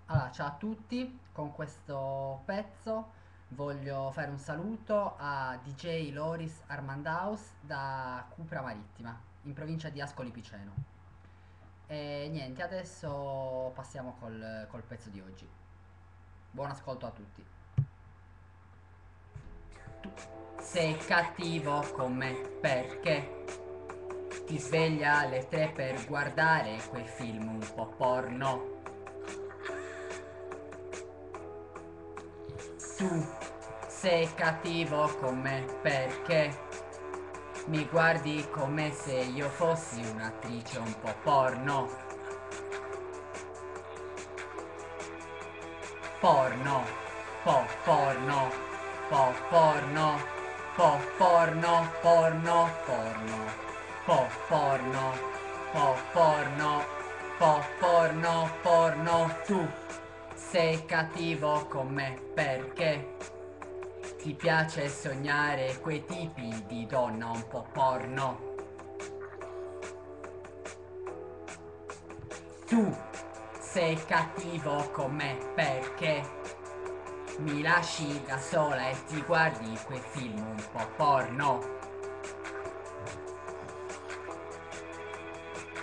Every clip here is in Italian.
Allora, ciao a tutti, con questo pezzo voglio fare un saluto a DJ Loris Armandaus da Cupra Marittima, in provincia di Ascoli Piceno. E niente, adesso passiamo col pezzo di oggi. Buon ascolto a tutti. Tu sei cattivo con me perché ti svegli alle 3 per guardare quei film un po' porno. Tu sei cattivo con me perché mi guardi come se io fossi un'attrice un po' porno. Porno, porno, porno, porno, porno, porno, porno, porno, porno, porno. Tu sei cattivo con me perché ti piace sognare quei tipi di donna un po' porno. Tu sei cattivo con me perché mi lasci da sola e ti guardi quei film un po' porno.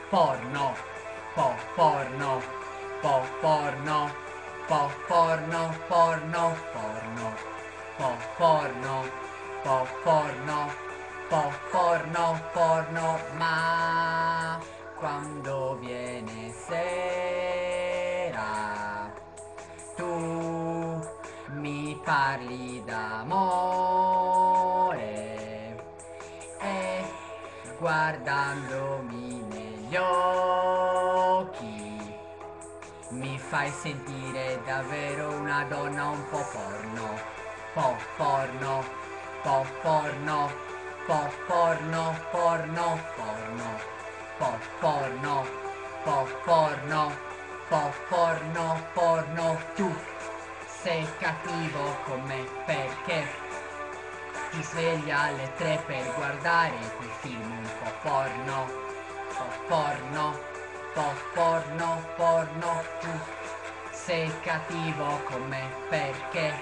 Porno, porno, porno, porno, porno, porno, porno, porno, porno, ma quando viene sera tu mi parli d'amore e guardandomi negli occhi mi fai sentire davvero una donna un po' porno, porno, porno, porno, porno, porno, porno, porno, porno, porno, tu sei cattivo con me perché ti svegli alle 3 per guardare quei film un po' porno, porno, porno, porno, tu sei cattivo con me perché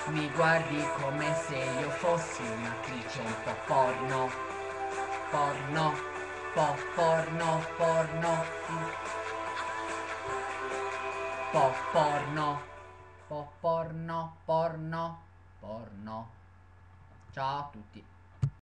mi guardi come se io fossi un'attrice un po' porno, porno, porno, porno, porno, porno, porno, porno. Ciao a tutti.